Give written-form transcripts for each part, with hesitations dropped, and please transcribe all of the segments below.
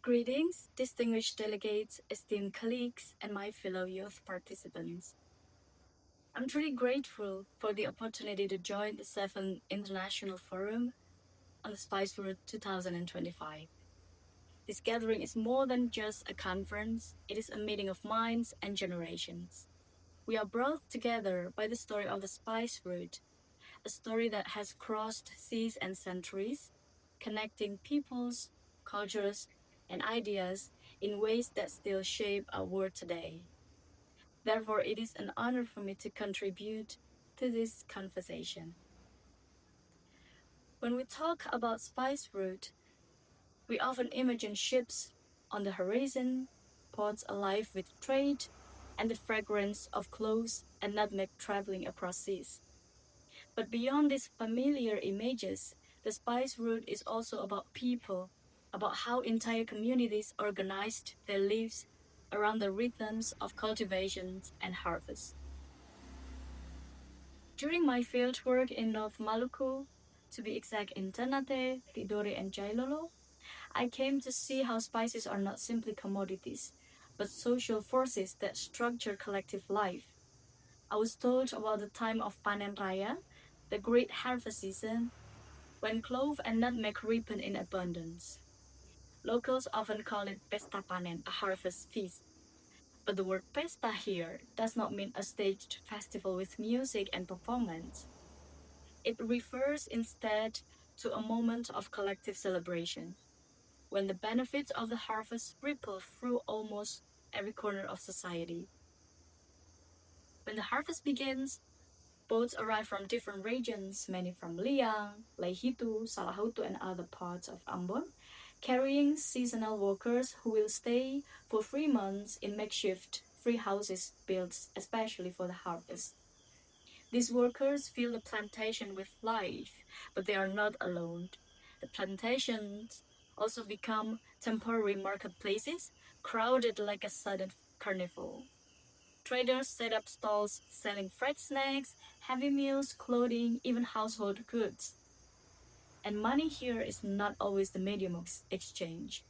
Greetings, distinguished delegates, esteemed colleagues, and my fellow youth participants. I'm truly grateful for the opportunity to join the 7th International Forum on the Spice Route 2025. This gathering is more than just a conference, it is a meeting of minds and generations. We are brought together by the story of the Spice Route, a story that has crossed seas and centuries, connecting peoples, cultures, and ideas in ways that still shape our world today. Therefore, it is an honor for me to contribute to this conversation. When we talk about spice route, we often imagine ships on the horizon, ports alive with trade, and the fragrance of cloves and nutmeg traveling across seas. But beyond these familiar images, the spice route is also about people, about how entire communities organized their lives around the rhythms of cultivation and harvest. During my fieldwork in North Maluku, to be exact in Ternate, Tidore, and Jailolo, I came to see how spices are not simply commodities, but social forces that structure collective life. I was told about the time of Panen Raya, the great harvest season, when clove and nutmeg ripen in abundance. Locals often call it Pesta Panen, a harvest feast. But the word pesta here does not mean a staged festival with music and performance. It refers instead to a moment of collective celebration, when the benefits of the harvest ripple through almost every corner of society. When the harvest begins, boats arrive from different regions, many from Liang, Leihitu, Salahutu, and other parts of Ambon, carrying seasonal workers who will stay for 3 months in makeshift free houses built especially for the harvest. These workers fill the plantation with life, but they are not alone. The plantations also become temporary marketplaces, crowded like a sudden carnival. Traders set up stalls selling fresh snacks, heavy meals, clothing, even household goods. And money here is not always the medium of exchange.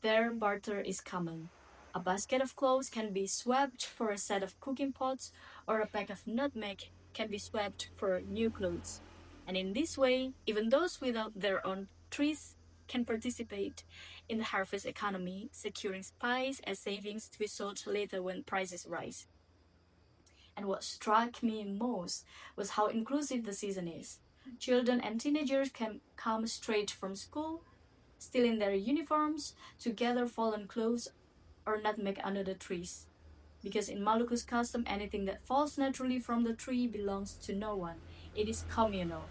There, barter is common. A basket of clothes can be swapped for a set of cooking pots, or a bag of nutmeg can be swapped for new clothes. And in this way, even those without their own trees can participate in the harvest economy, securing spice as savings to be sold later when prices rise. And what struck me most was how inclusive the season is. Children and teenagers can come straight from school, still in their uniforms, to gather fallen clothes or nutmeg under the trees. Because in Maluku's custom, anything that falls naturally from the tree belongs to no one. It is communal.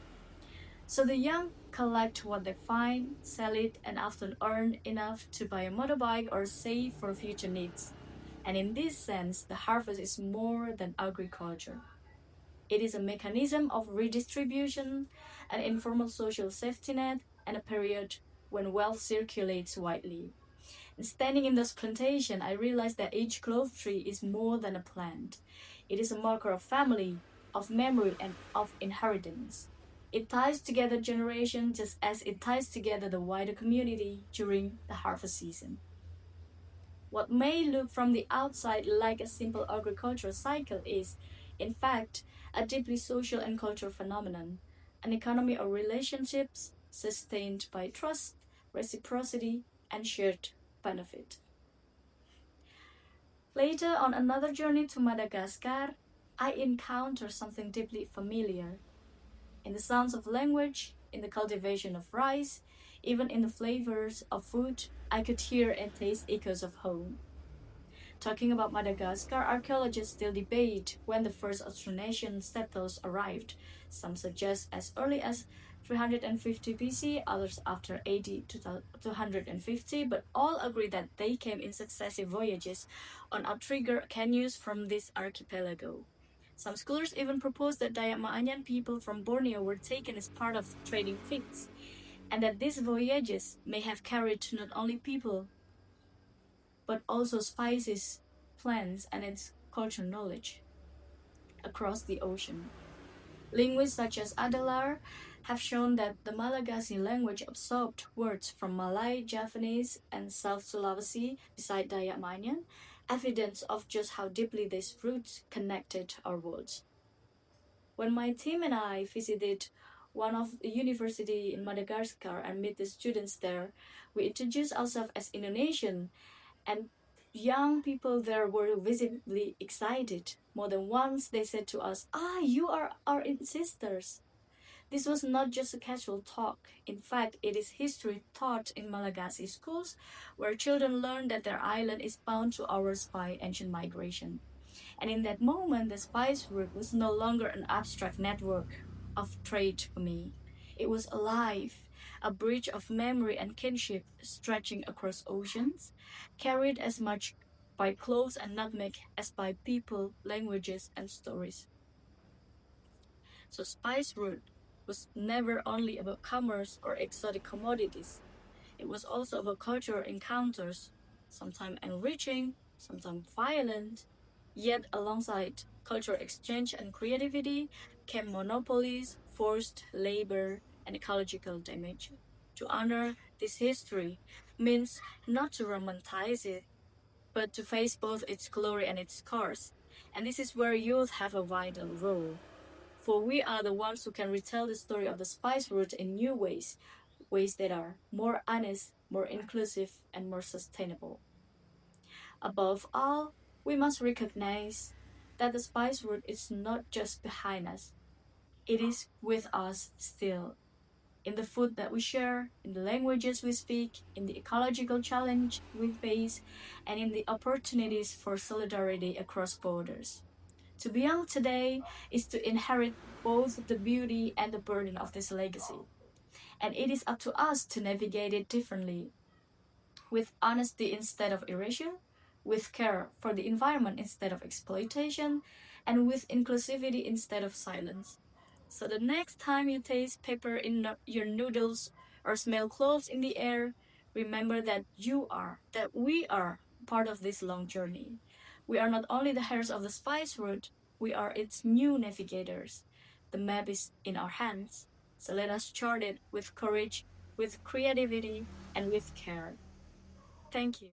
So the young collect what they find, sell it, and often earn enough to buy a motorbike or save for future needs. And in this sense, the harvest is more than agriculture. It is a mechanism of redistribution, an informal social safety net, and a period when wealth circulates widely. And standing in this plantation, I realized that each clove tree is more than a plant. It is a marker of family, of memory, and of inheritance. It ties together generations just as it ties together the wider community during the harvest season. What may look from the outside like a simple agricultural cycle is, in fact, a deeply social and cultural phenomenon, an economy of relationships sustained by trust, reciprocity, and shared benefit. Later, on another journey to Madagascar, I encountered something deeply familiar. In the sounds of language, in the cultivation of rice, even in the flavors of food, I could hear and taste echoes of home. Talking about Madagascar, archaeologists still debate when the first Austronesian settlers arrived. Some suggest as early as 350 BC, others after 80 to 250, but all agree that they came in successive voyages on outrigger canoes from this archipelago. Some scholars even propose that Dayak Maanyan people from Borneo were taken as part of trading fleets, and that these voyages may have carried not only people, but also spices, plants, and its cultural knowledge across the ocean. Linguists such as Adelaar have shown that the Malagasy language absorbed words from Malay, Javanese, and South Sulawesi beside Dayak Mayan, evidence of just how deeply these roots connected our worlds. When my team and I visited one of the university in Madagascar and met the students there, we introduced ourselves as Indonesian, and young people there were visibly excited. More than once they said to us, "Ah, you are our ancestors." This was not just a casual talk. In fact, it is history taught in Malagasy schools, where children learn that their island is bound to ours by ancient migration. And in that moment, the spice route was no longer an abstract network of trade for me. It was alive, a bridge of memory and kinship stretching across oceans, carried as much by clothes and nutmeg as by people, languages, and stories. So spice route was never only about commerce or exotic commodities. It was also about cultural encounters, sometimes enriching, sometimes violent. Yet, alongside cultural exchange and creativity came monopolies, forced labor, and ecological damage. To honor this history means not to romanticize it, but to face both its glory and its scars. And this is where youth have a vital role. For we are the ones who can retell the story of the spice route in new ways, ways that are more honest, more inclusive, and more sustainable. Above all, we must recognize that the spice route is not just behind us, it is with us still. In the food that we share, in the languages we speak, in the ecological challenge we face, and in the opportunities for solidarity across borders. To be young today is to inherit both the beauty and the burden of this legacy. And it is up to us to navigate it differently, with honesty instead of erasure, with care for the environment instead of exploitation, and with inclusivity instead of silence. So the next time you taste pepper in your noodles or smell cloves in the air, remember that that we are part of this long journey. We are not only the heirs of the spice route, we are its new navigators. The map is in our hands, so let us chart it with courage, with creativity, and with care. Thank you.